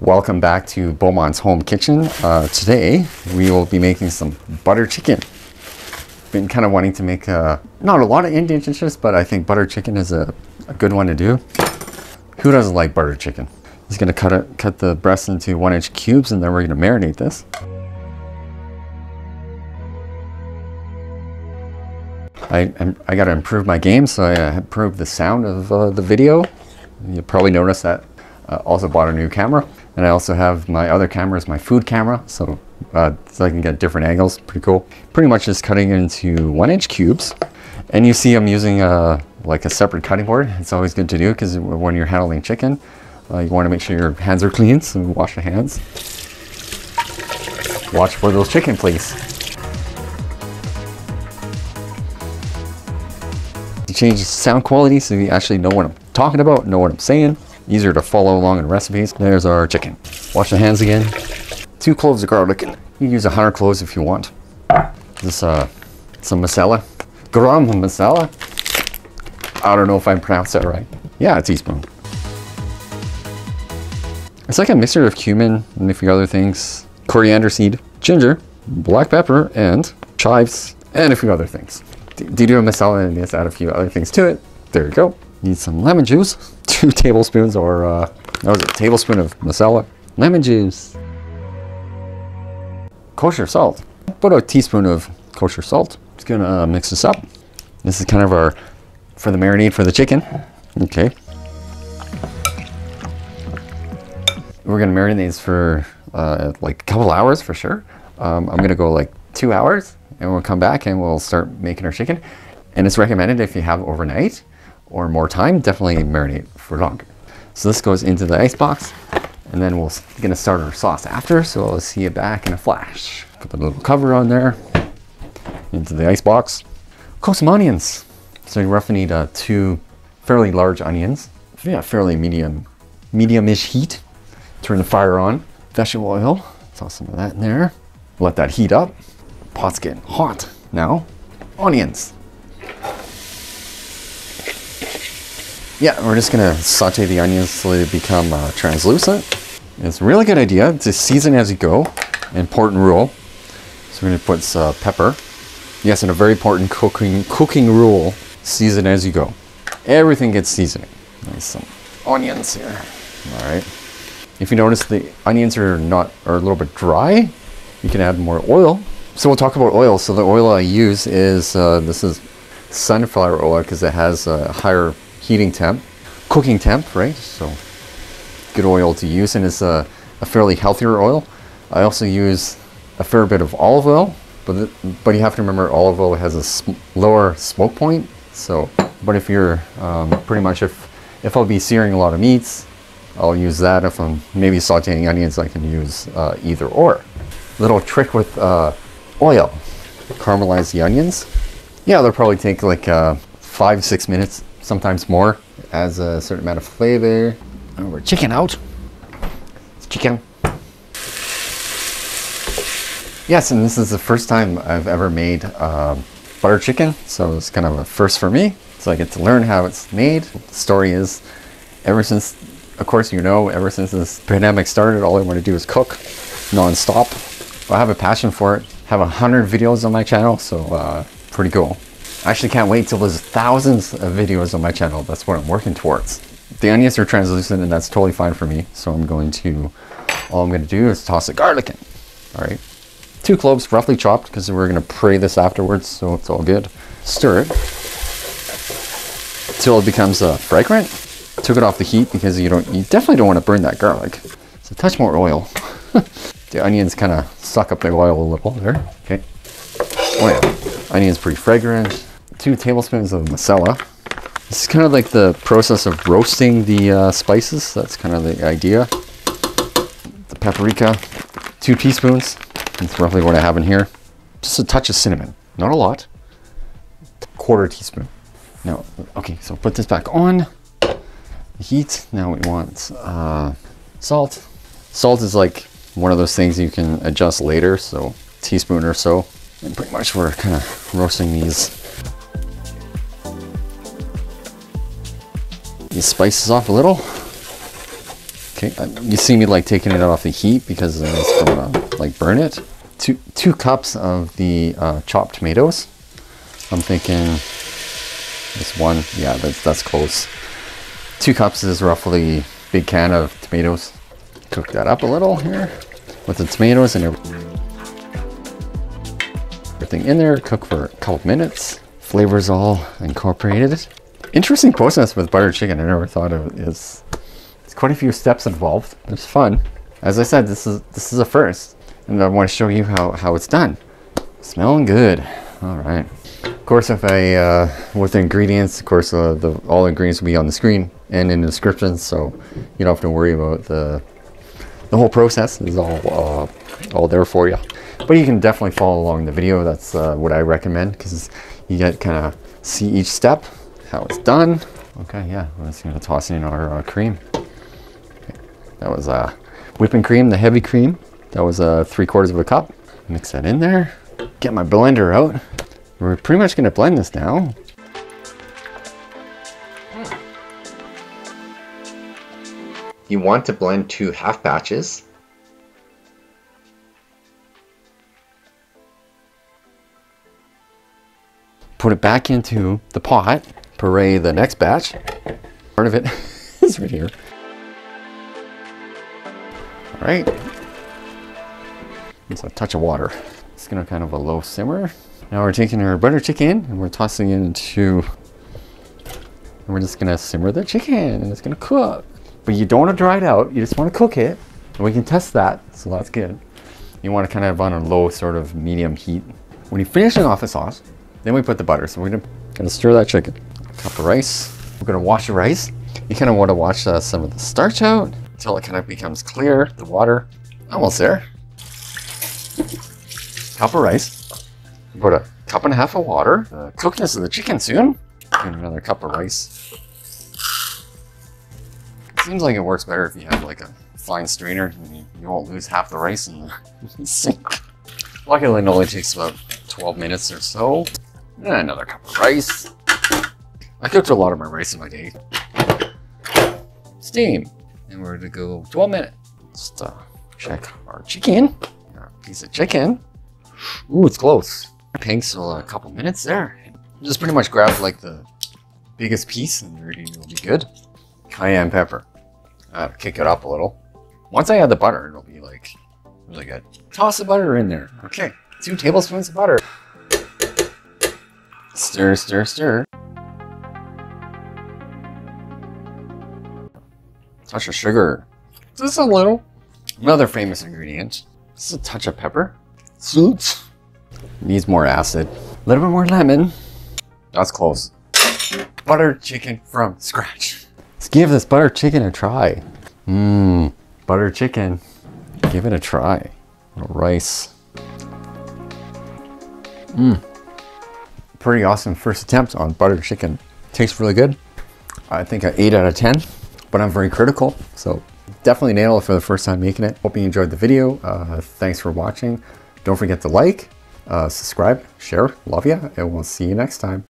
Welcome back to Beaumont's Home Kitchen. Today we will be making some butter chicken. Been kind of wanting to make not a lot of Indian dishes, but I think butter chicken is a good one to do. Who doesn't like butter chicken? Just gonna cut the breast into 1-inch cubes, and then we're gonna marinate this. I gotta improve my game, so I improved the sound of the video. You probably noticed that. Also bought a new camera, and I also have my other camera is my food camera, so I can get different angles. Pretty cool. Pretty much just cutting it into 1-inch cubes, and you see I'm using like a separate cutting board. It's always good to do because when you're handling chicken, you want to make sure your hands are clean, so wash your hands. Watch for those chicken, please. To change the sound quality so you actually know what I'm talking about, know what I'm saying. Easier to follow along in recipes. There's our chicken. Wash the hands again. 2 cloves of garlic. You can use 100 cloves if you want. This some masala. Garam masala. I don't know if I pronounced that right. Yeah, a teaspoon. It's like a mixture of cumin and a few other things. Coriander seed, ginger, black pepper, and chives, and a few other things. Do a masala and just add a few other things to it. There you go. Need some lemon juice. 2 tablespoons, or that was a tablespoon of masala. Lemon juice. Kosher salt. About a teaspoon of kosher salt. Just gonna mix this up. This is kind of for the marinade for the chicken. Okay. We're gonna marinate these for like a couple hours for sure. I'm gonna go like 2 hours, and we'll come back and we'll start making our chicken. And it's recommended if you have overnight or more time, definitely marinate for longer. So this goes into the ice box, and then we're gonna start our sauce after, so I'll see you back in a flash. Put the little cover on there, into the ice box. Cook some onions. So you roughly need 2 fairly large onions. Yeah, fairly medium-ish heat. Turn the fire on. Vegetable oil, toss some of that in there. Let that heat up. Pot's getting hot. Now, onions. Yeah, we're just gonna saute the onions so they become translucent. It's a really good idea to season as you go. Important rule. So we're gonna put pepper. Yes, and a very important cooking rule: season as you go. Everything gets seasoning. Nice, some onions here. All right. If you notice the onions are a little bit dry, you can add more oil. So we'll talk about oil. So the oil I use is this is sunflower oil because it has a higher cooking temp, right? So good oil to use, and it's a fairly healthier oil. I also use a fair bit of olive oil, but you have to remember olive oil has a lower smoke point. So, but if you're pretty much if I'll be searing a lot of meats, I'll use that. If I'm maybe sauteing onions, I can use either or. Little trick with oil: caramelize the onions. Yeah, they'll probably take like 5-6 minutes. Sometimes more. Adds a certain amount of flavor. Our chicken out. It's chicken. Yes, and this is the first time I've ever made butter chicken, so it's kind of a first for me. So I get to learn how it's made. The story is, ever since this pandemic started, all I want to do is cook non-stop. I have a passion for it. I have 100 videos on my channel, so pretty cool. I actually can't wait till there's thousands of videos on my channel. That's what I'm working towards. The onions are translucent, and that's totally fine for me. So all I'm gonna do is toss the garlic in. All right, 2 cloves roughly chopped because we're gonna puree this afterwards, so it's all good. Stir it till it becomes fragrant. Took it off the heat because you definitely don't want to burn that garlic. So a touch more oil. The onions kind of suck up the oil a little there. Okay. Oh yeah, onion's pretty fragrant. 2 tablespoons of masala. This is kind of like the process of roasting the spices. That's kind of the idea. The paprika, 2 teaspoons. That's roughly what I have in here. Just a touch of cinnamon, not a lot. 1/4 teaspoon. Now, okay, so put this back on. Heat. Now we want salt. Salt is like one of those things you can adjust later, so a teaspoon or so. And pretty much we're kind of roasting these spices off a little. Okay, Okay, you see me like taking it off the heat because it's going to like burn it. Two cups of the chopped tomatoes. I'm thinking this one, yeah, that's close. 2 cups is roughly big can of tomatoes. Cook that up a little here with the tomatoes and everything in there. Cook for a couple minutes. Flavors all incorporated. Interesting process with buttered chicken. I never thought of it. It's quite a few steps involved. It's fun. As I said, this is a first, and I want to show you how it's done. Smelling good. All right. Of course, if with the ingredients, of course, all the ingredients will be on the screen and in the description, so you don't have to worry about the whole process. Is all there for you. But you can definitely follow along in the video. That's what I recommend, because you get kind of see each step, how it's done. Okay, yeah, we're just gonna toss in our cream. Okay. That was whipping cream, the heavy cream. That was 3/4 of a cup. Mix that in there. Get my blender out. We're pretty much gonna blend this now. You want to blend 2 half batches. Put it back into the pot. Puree the next batch. Part of it is right here. All right. It's a touch of water. It's gonna kind of a low simmer. Now we're taking our butter chicken and we're tossing it into, and we're just gonna simmer the chicken and it's gonna cook. But you don't want to dry it out, you just want to cook it. And we can test that, so that's good. You want to kind of on a low sort of medium heat. When you're finishing off the sauce, then we put the butter. So we're gonna stir that chicken. A cup of rice. We're gonna wash the rice. You kind of want to wash some of the starch out until it kind of becomes clear, the water. Almost there. Cup of rice. Put a 1.5 cups of water. Cook this of the chicken soon. And another cup of rice. Seems like it works better if you have like a fine strainer, and you won't lose half the rice in the sink. Luckily it only takes about 12 minutes or so. And another cup of rice. I cooked a lot of my rice in my day. Steam. And we're gonna go 12 minutes. Just check our chicken. Our piece of chicken. Ooh, it's close. Pink, so a couple minutes there. Just pretty much grab like the biggest piece and it'll be good. Cayenne pepper. Kick it up a little. Once I add the butter, it'll be like really good. Toss the butter in there. Okay, 2 tablespoons of butter. Stir, stir, stir. Touch of sugar. Just a little. Another famous ingredient. Just a touch of pepper. Salt. Needs more acid. A little bit more lemon. That's close. Buttered chicken from scratch. Let's give this buttered chicken a try. Buttered chicken. Give it a try. Rice. Pretty awesome first attempt on buttered chicken. Tastes really good. I think an 8 out of 10, but I'm very critical. So definitely nailed it for the first time making it. Hope you enjoyed the video. Thanks for watching. Don't forget to like, subscribe, share. Love ya, and we'll see you next time.